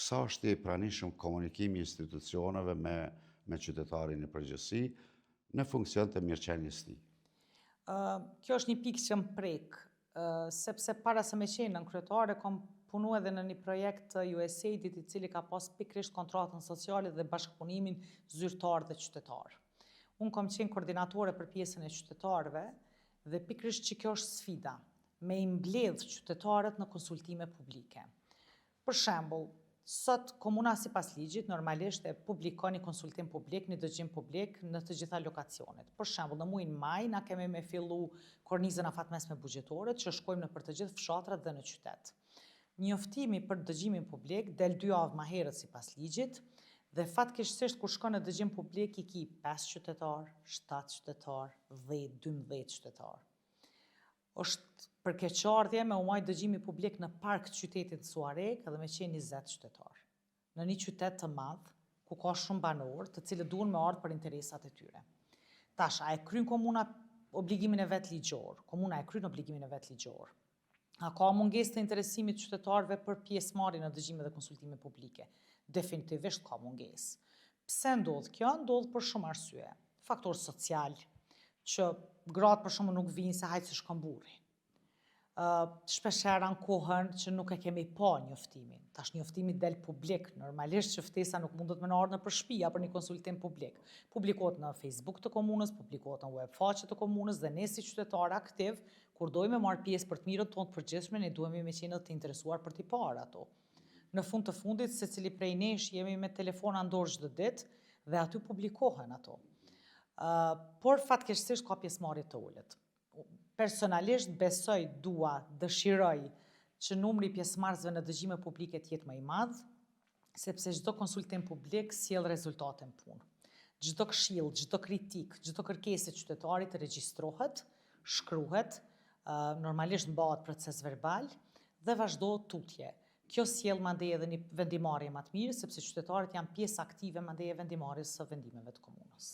sa është i pranishëm komunikimi i institucioneve me qytetarin në përgjithësi në funksion të mirëqenies së tij? Kjo është një pikë që më prek, sepse para se me qenë nën kryetare, kom punu edhe në një projekt të USAID-it i cili ka pas pikërisht kontratën sociale dhe bashkëpunimin zyrtar dhe qytetar. Unë kom qenë koordinatore për pjesën e qytetarëve dhe pikërisht që kjo është sfida, me i mbledh qytetarët në konsultime publike. Për shembull, sot komuna sipas ligjit normalisht e publikon një konsultim publik, një dëgjim publik në të gjitha lokacionet. Për shembull, në muajin maj na kemi me fillu kornizën afatmesme buxhetore që shkojmë në për të gjithë fshatrat dhe në qytet. Njoftimi për dëgjimin publik del 2 javë më herët sipas ligjit dhe fatkeqësisht kur shkon në dëgjim publik i ki 5 qytetar, 7 qytetar, 10, 12 qytetar. Është përkeqardhje me u majt dëgjimi publik në park të qytetit Suarek edhe me qenë 20 qytetar. Në një qytet të madh, ku ka shumë banor, të cilët duhen me ardhur për interesat e tyre. Tash, a e kryen komuna obligimin e vet ligjor? Komuna e kryen obligimin e vet ligjor. A ka mungesë të interesimit qytetarëve për pjesëmarrje në dëgjime dhe konsultime publike? Definitivisht ka mungesë. Pse ndodh kjo? Ndodh për shumë arsye. Faktor social, që gratë për shumë nuk vinë se hajtë se shkon burri. Shpeshherë kohën që nuk e kemi pa njoftimin. Tash njoftimi del publik, normalisht që ftesa nuk mundet me ardhur nëpër shtëpi për një konsultim publik. Publikohet në Facebook të komunës, publikohet në web faqe të komunës dhe ne si qytetarë aktiv, kur dojmë marr pjesë për të mirën tonë të përgjithshme, ne duhemi me qenë të interesuar për t'i parë ato. Në fund të fundit, secili prej nesh jemi me telefona në dorë çdo ditë dhe aty publikohen ato. Por fatkeqësisht ka pjesëmarrje të ulët. Personalisht besoj, dëshiroj që numri i pjesëmarrësve në dëgjime publike të jetë më i madh, sepse çdo konsultim publik sjell rezultate në punë. Çdo këshill, çdo kritik, çdo kërkesë e qytetarit regjistrohet, shkruhet, normalisht mbahet proces verbal dhe vazhdohet tutje. Kjo sjell mandej edhe një vendimarrje më të mirë, sepse qytetarët janë pjesë aktive mandej e vendimarrjes së vendimeve të komunës.